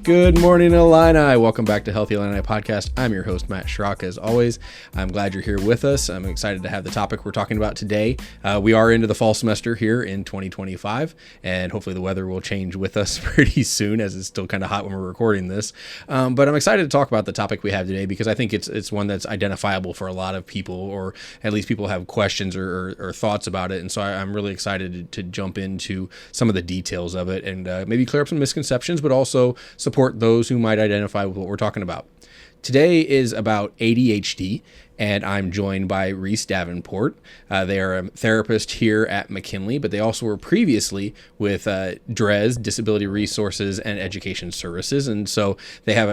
Good morning, Illini. Welcome back to Healthy Illini Podcast. I'm your host, Matt Schrock. As always, I'm glad you're here with us. I'm excited to have the topic we're talking about today. We are into the fall semester here in 2025, and hopefully the weather will change with us pretty soon, as it's still kind of hot when we're recording this. But I'm excited to talk about the topic we have today because I think it's one that's identifiable for a lot of people, or at least people have questions or thoughts about it. And so I'm really excited to jump into some of the details of it and maybe clear up some misconceptions, but also support those who might identify with what we're talking about. Today is about ADHD, and I'm joined by Reese Davenport. They are a therapist here at McKinley, but they also were previously with DRES, Disability Resources and Education Services, and so they have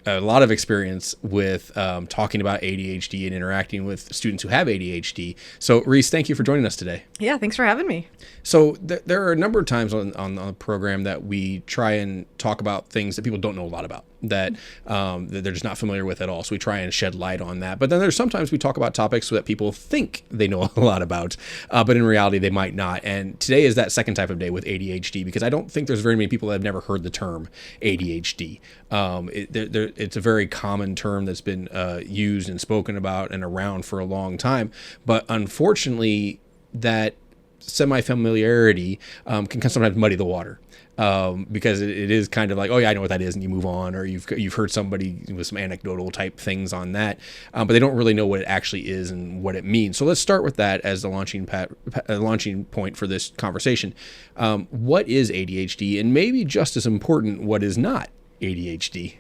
a lot of experience with talking about ADHD and interacting with students who have ADHD. So, Reese, thank you for joining us today. Yeah, thanks for having me. So there are a number of times on the program that we try and talk about things that people don't know a lot about, that they're just not familiar with at all. So we try and shed light on that. But then there's sometimes we talk about topics that people think they know a lot about, but in reality they might not. And today is that second type of day with ADHD, because I don't think there's very many people that have never heard the term ADHD. It's a very common term that's been used and spoken about and around for a long time. But unfortunately, that semi-familiarity can sometimes muddy the water. Because it is kind of like, oh yeah, I know what that is, and you move on, or you've heard somebody with some anecdotal type things on that, but they don't really know what it actually is and what it means. So let's start with that as the launching point for this conversation. What is ADHD, and maybe just as important, what is not ADHD?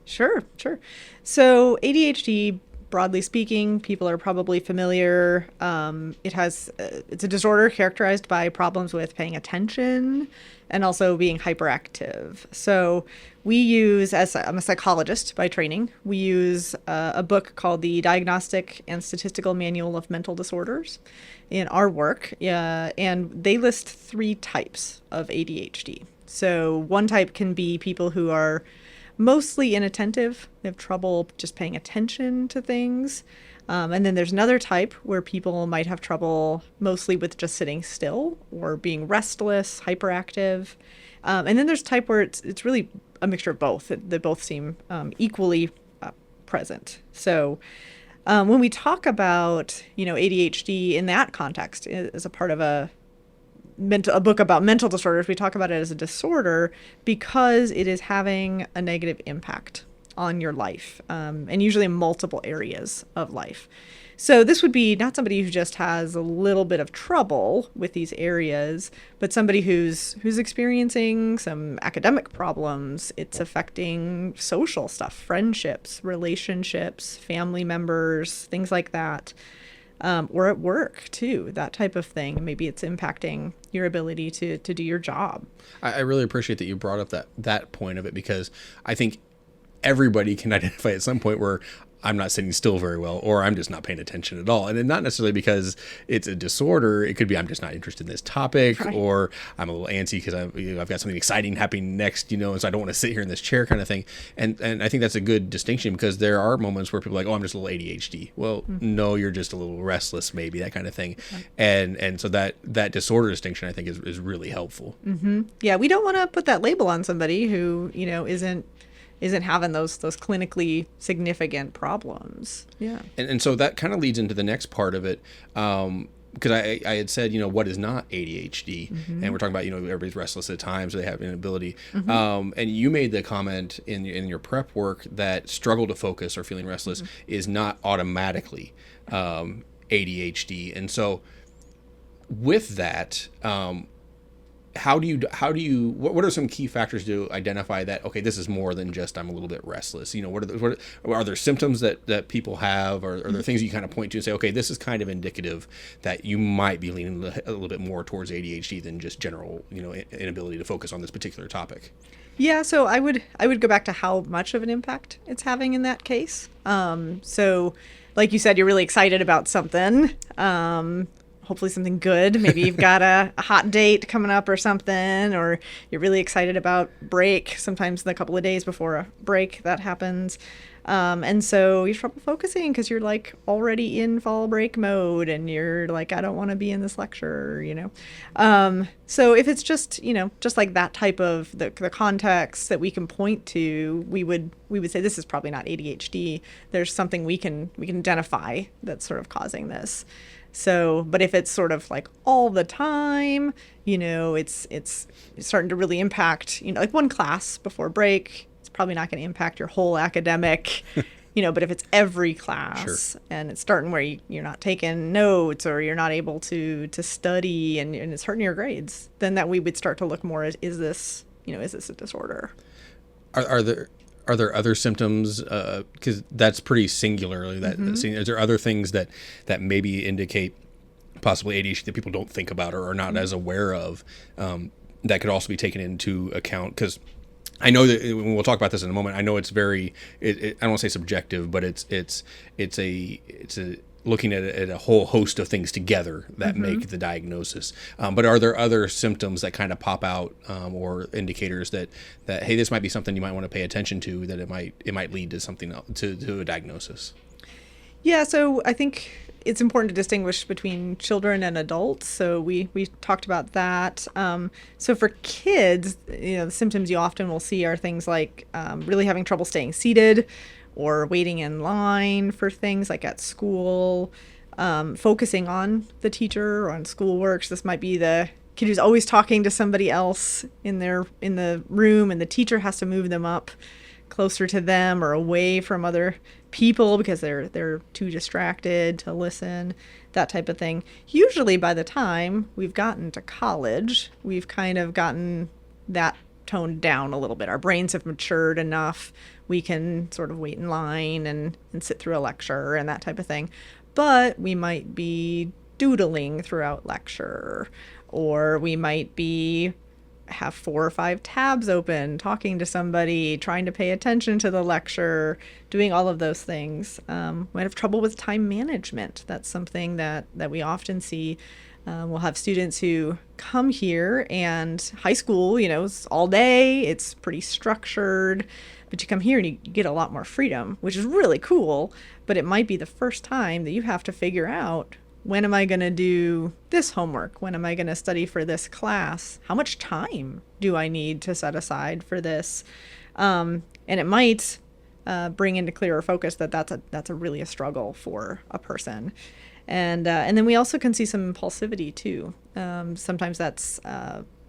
Sure. So ADHD, broadly speaking, people are probably familiar. It's a disorder characterized by problems with paying attention and also being hyperactive. So we use, I'm a psychologist by training, we use a book called the Diagnostic and Statistical Manual of Mental Disorders in our work. And they list 3 types of ADHD. So one type can be people who are mostly inattentive. They have trouble just paying attention to things. And then there's another type where people might have trouble mostly with just sitting still or being restless, hyperactive. And then there's type where it's really a mixture of both. They both seem equally present. So when we talk about, ADHD in that context as a part of a book about mental disorders, we talk about it as a disorder because it is having a negative impact on your life, and usually in multiple areas of life. So this would be not somebody who just has a little bit of trouble with these areas, but somebody who's experiencing some academic problems. It's affecting social stuff, friendships, relationships, family members, things like that. Or at work too, that type of thing. Maybe it's impacting your ability to do your job. I really appreciate that you brought up that point of it, because I think everybody can identify at some point where I'm not sitting still very well, or I'm just not paying attention at all. And then not necessarily because it's a disorder. It could be I'm just not interested in this topic, right, or I'm a little antsy because I've got something exciting happening next, and so I don't want to sit here in this chair kind of thing. And I think that's a good distinction, because there are moments where people are like, oh, I'm just a little ADHD. Well, no, you're just a little restless, maybe, that kind of thing. Right. And so that disorder distinction, I think, is really helpful. Mm-hmm. Yeah, we don't want to put that label on somebody who, isn't having those clinically significant problems. Yeah. And so that kind of leads into the next part of it. Because I had said, what is not ADHD? Mm-hmm. And we're talking about, everybody's restless at times, or they have inability. Mm-hmm. And you made the comment in your prep work that struggle to focus or feeling restless is not automatically ADHD. And so with that, what are some key factors to identify that, okay, this is more than just I'm a little bit restless? Are there symptoms that people have, or are there things you kind of point to and say, okay, this is kind of indicative that you might be leaning a little bit more towards ADHD than just general, inability to focus on this particular topic? Yeah, so I would go back to how much of an impact it's having in that case. So like you said, you're really excited about something. Hopefully something good. Maybe you've got a hot date coming up or something, or you're really excited about break. Sometimes a couple of days before a break that happens. And so you have trouble focusing because you're like already in fall break mode and you're like, I don't want to be in this lecture, So if it's just, just like that type of the context that we can point to, we would say this is probably not ADHD. There's something we can identify that's sort of causing this. So, but if it's sort of like all the time, it's starting to really impact, like one class before break, it's probably not going to impact your whole academic, but if it's every class and it's starting where you're not taking notes or you're not able to study and it's hurting your grades, then that we would start to look more at, is this a disorder? Are there other symptoms? Because that's pretty singularly. Is there other things that maybe indicate possibly ADHD that people don't think about or are not as aware of that could also be taken into account? Because I know that we'll talk about this in a moment. I know it's very. I don't want to say subjective, but it's a looking at a whole host of things together that make the diagnosis. But are there other symptoms that kind of pop out or indicators that hey, this might be something you might want to pay attention to, that it might lead to something else, to a diagnosis? Yeah, so I think it's important to distinguish between children and adults. So we talked about that. So for kids, the symptoms you often will see are things like really having trouble staying seated, or waiting in line for things like at school, focusing on the teacher or on schoolwork. So this might be the kid who's always talking to somebody else in the room, and the teacher has to move them up closer to them or away from other people because they're too distracted to listen, that type of thing. Usually by the time we've gotten to college, we've kind of gotten that toned down a little bit. Our brains have matured enough. We can sort of wait in line and sit through a lecture and that type of thing. But we might be doodling throughout lecture, or we might have 4 or 5 tabs open, talking to somebody, trying to pay attention to the lecture, doing all of those things. Might have trouble with time management. That's something that we often see. We'll have students who come here, and high school, it's all day, it's pretty structured, but you come here and you get a lot more freedom, which is really cool, but it might be the first time that you have to figure out, when am I going to do this homework? When am I going to study for this class? How much time do I need to set aside for this? And it might bring into clearer focus that's really a struggle for a person. And then we also can see some impulsivity too. Sometimes that's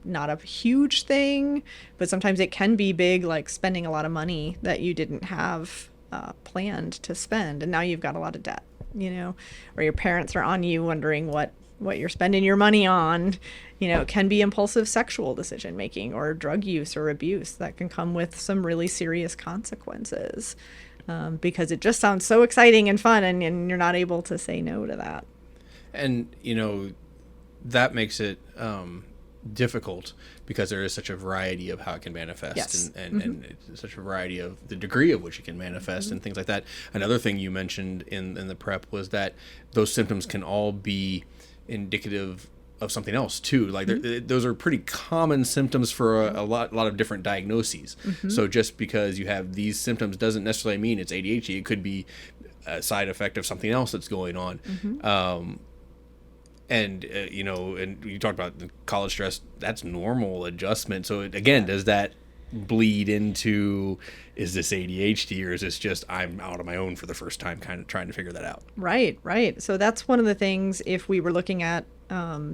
not a huge thing, but sometimes it can be big, like spending a lot of money that you didn't have planned to spend, and now you've got a lot of debt, or your parents are on you wondering what you're spending your money on. It can be impulsive sexual decision making or drug use or abuse that can come with some really serious consequences. Because it just sounds so exciting and fun, and you're not able to say no to that. And, that makes it difficult because there is such a variety of how it can manifest. Yes. And such a variety of the degree of which it can manifest and things like that. Another thing you mentioned in the prep was that those symptoms can all be indicative of something else too. Like those are pretty common symptoms for a lot of different diagnoses. So just because you have these symptoms doesn't necessarily mean it's ADHD. It could be a side effect of something else that's going on. And you talked about the college stress. That's normal adjustment. So does that bleed into, is this ADHD or is this just I'm out on my own for the first time, kind of trying to figure that out? Right. So that's one of the things, if we were looking at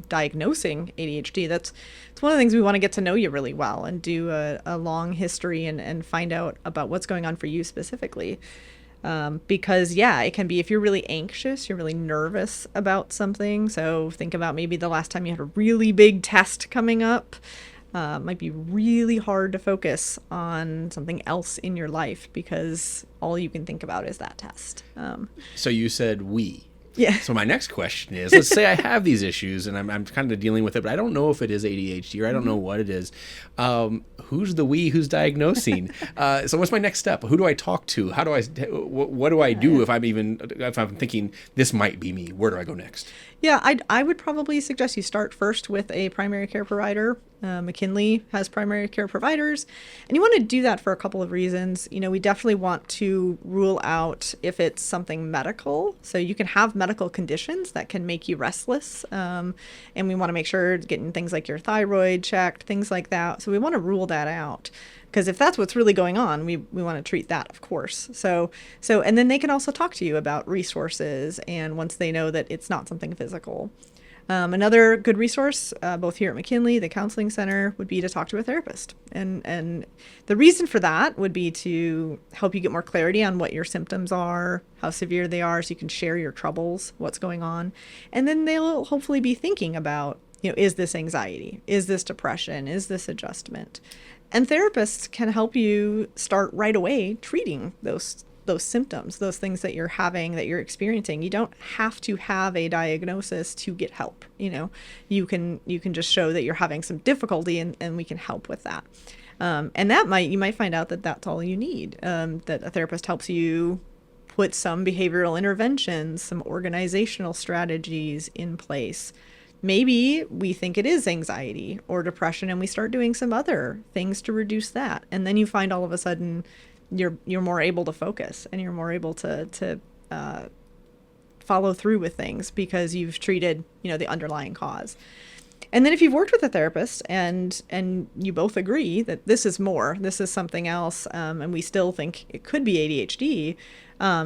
diagnosing ADHD, it's one of the things we want to get to know you really well and do a long history and find out about what's going on for you specifically. Because it can be, if you're really anxious, you're really nervous about something. So think about maybe the last time you had a really big test coming up. It might be really hard to focus on something else in your life because all you can think about is that test. So you said we. Yeah. So my next question is, let's say I have these issues and I'm kind of dealing with it, but I don't know if it is ADHD or I don't know what it is. Who's the we who's diagnosing? So what's my next step? Who do I talk to? How do what do I do if I'm thinking this might be me? Where do I go next? Yeah, I would probably suggest you start first with a primary care provider McKinley has primary care providers, and you want to do that for a couple of reasons. We definitely want to rule out if it's something medical. So you can have medical conditions that can make you restless, and we want to make sure getting things like your thyroid checked, things like that. So we want to rule that out. Because if that's what's really going on, we want to treat that, of course. So, and then they can also talk to you about resources, and once they know that it's not something physical. Another good resource, both here at McKinley, the counseling center, would be to talk to a therapist. And the reason for that would be to help you get more clarity on what your symptoms are, how severe they are, so you can share your troubles, what's going on. And then they'll hopefully be thinking about, is this anxiety? Is this depression? Is this adjustment? And therapists can help you start right away treating those symptoms, those things that you're having, that you're experiencing. You don't have to have a diagnosis to get help. You can just show that you're having some difficulty, and we can help with that. And you might find out that that's all you need, that a therapist helps you put some behavioral interventions, some organizational strategies in place. Maybe we think it is anxiety or depression, and we start doing some other things to reduce that. And then you find all of a sudden you're more able to focus, and you're more able to follow through with things because you've treated the underlying cause. And then if you've worked with a therapist and you both agree that this is something else, and we still think it could be ADHD,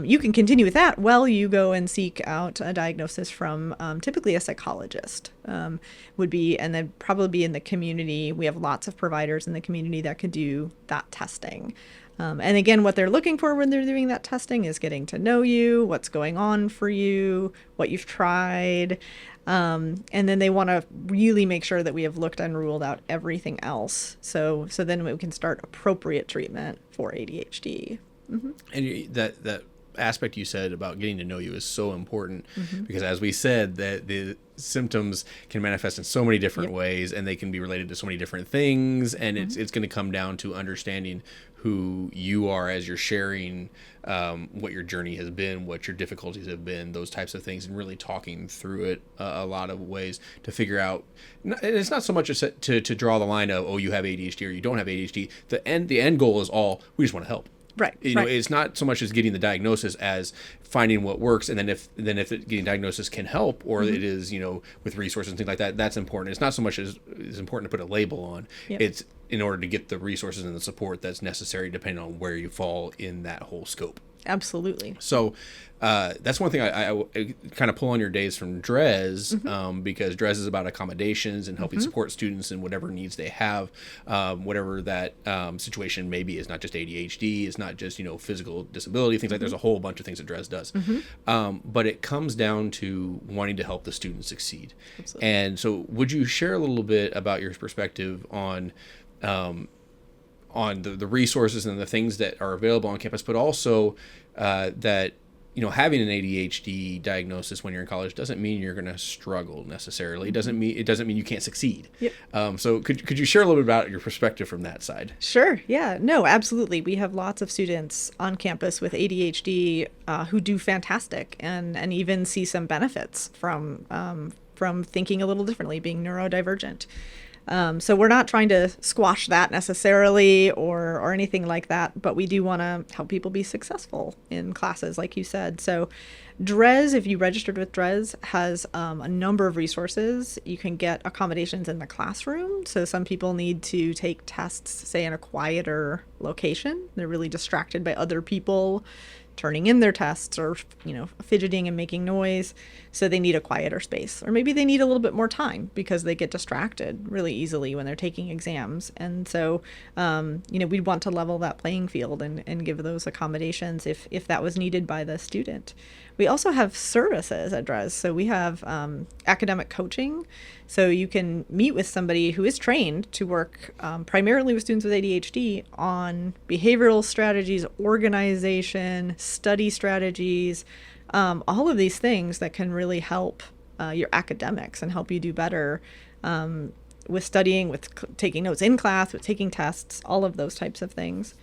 you can continue with that while you go and seek out a diagnosis from typically a psychologist, and then probably be in the community. We have lots of providers in the community that could do that testing. And again, what they're looking for when they're doing that testing is getting to know you, what's going on for you, what you've tried. And then they want to really make sure that we have looked and ruled out everything else. So then we can start appropriate treatment for ADHD. Mm-hmm. And that aspect you said about getting to know you is so important, because as we said, that the symptoms can manifest in so many different ways, and they can be related to so many different things. And it's going to come down to understanding who you are as you're sharing what your journey has been, what your difficulties have been, those types of things, and really talking through it a lot of ways to figure out. And it's not so much to draw the line of, you have ADHD or you don't have ADHD. The end goal is we just want to help. Right. It's not so much as getting the diagnosis as finding what works, and then if getting diagnosis can help, or it is with resources and things like that, that's important. It's not so much as it's important to put a label on. It's in order to get the resources and the support that's necessary, depending on where you fall in that whole scope. Absolutely. So that's one thing I kind of pull on your days from DRES, because DRES is about accommodations and helping support students in whatever needs they have, whatever that situation may be. It's not just ADHD, it's not just physical disability, things like there's a whole bunch of things that DRES does. But it comes down to wanting to help the student succeed. Absolutely. And so would you share a little bit about your perspective on the resources and the things that are available on campus, but also that having an ADHD diagnosis when you're in college doesn't mean you're going to struggle necessarily. It doesn't mean you can't succeed. Yep. So could you share a little bit about your perspective from that side? Sure. Yeah. No, absolutely. We have lots of students on campus with ADHD who do fantastic and even see some benefits from thinking a little differently, being neurodivergent. So we're not trying to squash that necessarily or anything like that, but we do want to help people be successful in classes, like you said. So DRES, if you registered with DRES, has a number of resources. You can get accommodations in the classroom. So some people need to take tests, say, in a quieter location. They're really distracted by other people turning in their tests or fidgeting and making noise, so they need a quieter space. Or maybe they need a little bit more time because they get distracted really easily when they're taking exams. And so we'd want to level that playing field and give those accommodations if that was needed by the student. We also have services at DRES. So we have academic coaching. So you can meet with somebody who is trained to work primarily with students with ADHD on behavioral strategies, organization, study strategies, all of these things that can really help your academics and help you do better with studying, with taking notes in class, with taking tests, all of those types of things.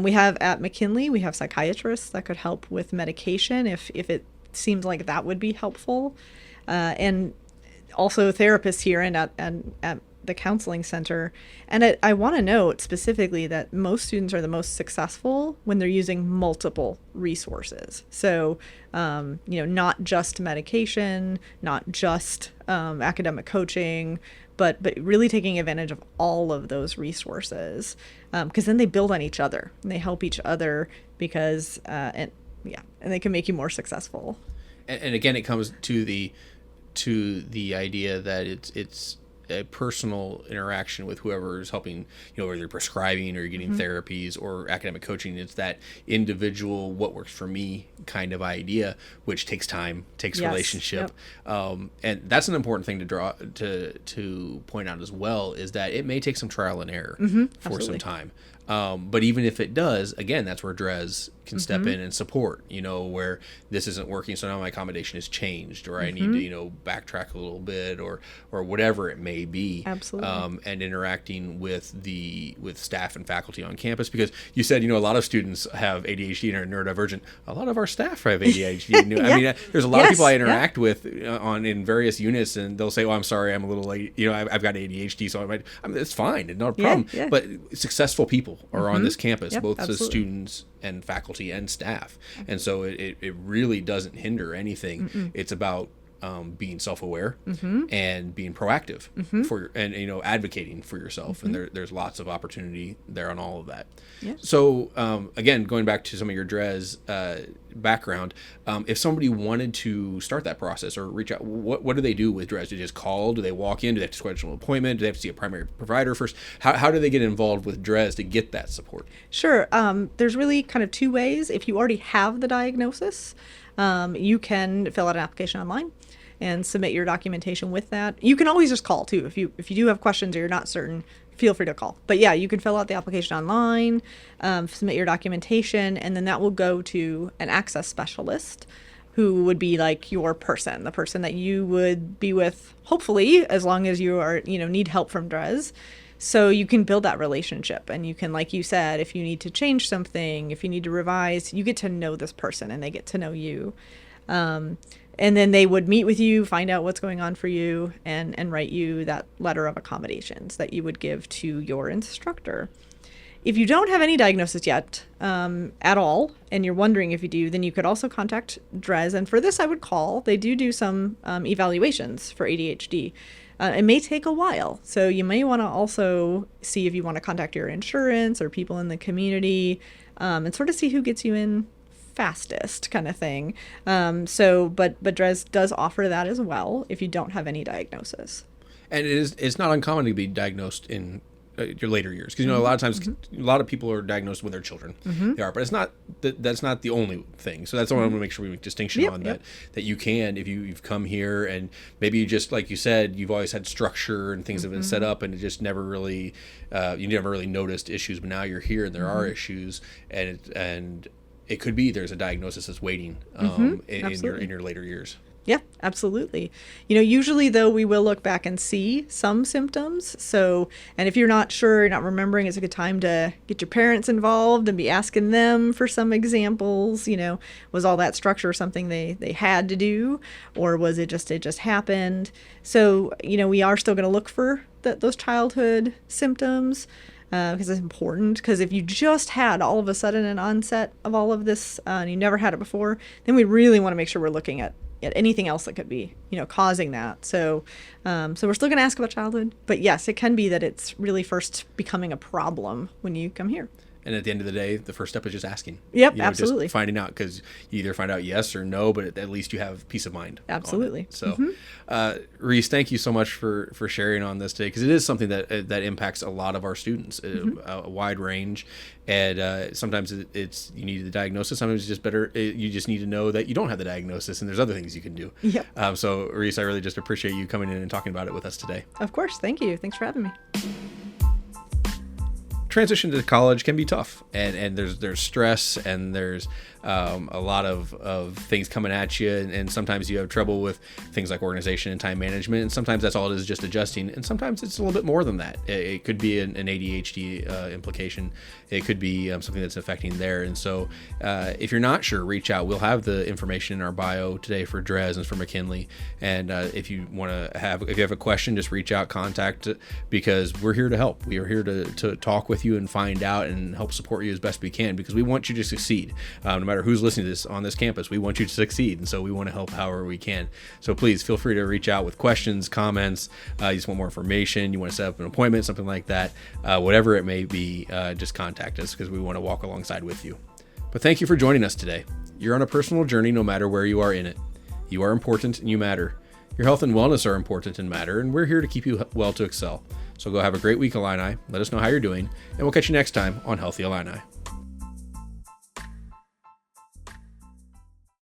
We have at McKinley, we have psychiatrists that could help with medication if it seems like that would be helpful. And also therapists here and at the counseling center. And I want to note specifically that most students are the most successful when they're using multiple resources. So, not just medication, not just academic coaching, but really taking advantage of all of those resources, because then they build on each other and they help each other because, and they can make you more successful. And again, it comes to the idea that it's a personal interaction with whoever is helping, whether you're prescribing or you're getting therapies or academic coaching. It's that individual, what works for me kind of idea, which takes time, takes relationship. Yep. And that's an important thing to point out as well, is that it may take some trial and error for some time. But even if it does, again, that's where DRES can step in and support, where this isn't working, so now my accommodation has changed, or I need to, backtrack a little bit, or whatever it may be. Absolutely. And interacting with staff and faculty on campus, because you said, a lot of students have ADHD and are neurodivergent. A lot of our staff have ADHD. I mean, there's a lot of people I interact with in various units, and they'll say, "Oh, I'm sorry, I'm a little late. I've got ADHD, so it's fine, it's not a problem." Yeah. But successful people are on this campus, both as students and faculty and staff, and so it really doesn't hinder anything. It's about being self-aware and being proactive and advocating for yourself, and there's lots of opportunity there on all of that. So again, going back to some of your DRES background, if somebody wanted to start that process or reach out, what do they do with DRES? Do they just call? Do they walk in? Do they have to schedule an appointment? Do they have to see a primary provider first? How do they get involved with DRES to get that support? Sure. There's really kind of two ways. If you already have the diagnosis, you can fill out an application online and submit your documentation with that. You can always just call too. If you do have questions or you're not certain, feel free to call. But yeah, you can fill out the application online, submit your documentation, and then that will go to an access specialist, who would be like your person, the person that you would be with, hopefully, as long as you are, need help from DRES. So you can build that relationship, and you can, like you said, if you need to change something, if you need to revise, you get to know this person and they get to know you. And then they would meet with you, find out what's going on for you, and write you that letter of accommodations that you would give to your instructor. If you don't have any diagnosis yet at all, and you're wondering if you do, then you could also contact DRES. And for this, I would call. They do some evaluations for ADHD. It may take a while, so you may want to also see if you want to contact your insurance or people in the community, and sort of see who gets you in fastest, kind of thing. But DRES does offer that as well if you don't have any diagnosis. And it's not uncommon to be diagnosed in your later years, because a lot of times a lot of people are diagnosed when they're children. They are, but it's not that's not the only thing. So that's what I want to make sure we make distinction on that you can, if you've come here and maybe you just, like you said, you've always had structure and things have been set up, and it just never really you never really noticed issues, but now you're here and there are issues, and it could be there's a diagnosis that's waiting in your later years. Yeah, absolutely. Usually though, we will look back and see some symptoms. So, and if you're not sure, you're not remembering, it's a good time to get your parents involved and be asking them for some examples. Was all that structure something they had to do, or was it just happened? So, we are still going to look for those childhood symptoms. Because it's important, because if you just had all of a sudden an onset of all of this and you never had it before, then we really want to make sure we're looking at anything else that could be, causing that. So we're still going to ask about childhood, but yes, it can be that it's really first becoming a problem when you come here. And at the end of the day, the first step is just asking. Yep, absolutely. Just finding out, because you either find out yes or no, but at least you have peace of mind. Absolutely. So, Reese, thank you so much for sharing on this today, because it is something that impacts a lot of our students, a wide range. And sometimes it's you need the diagnosis. Sometimes it's just better. You just need to know that you don't have the diagnosis, and there's other things you can do. Yep. So, Reese, I really just appreciate you coming in and talking about it with us today. Of course. Thank you. Thanks for having me. transition to college can be tough, and there's stress, and there's a lot of things coming at you, and sometimes you have trouble with things like organization and time management, and sometimes that's all it is, just adjusting, and sometimes it's a little bit more than that. It could be an ADHD implication. It could be something that's affecting there. And so if you're not sure, reach out. We'll have the information in our bio today for Dres and for McKinley, and if you have a question, just reach out, contact, because we're here to help. We are here to talk with you and find out and help support you as best we can, because we want you to succeed. No matter who's listening to this on this campus, we want you to succeed, and so we want to help however we can. So please feel free to reach out with questions, comments. You just want more information, you want to set up an appointment, something like that, whatever it may be, just contact us, because we want to walk alongside with you. But thank you for joining us today. You're on a personal journey no matter where you are in it. You are important and you matter. Your health and wellness are important and matter, and we're here to keep you well to excel. So go have a great week, Illini. Let us know how you're doing, and we'll catch you next time on Healthy Illini.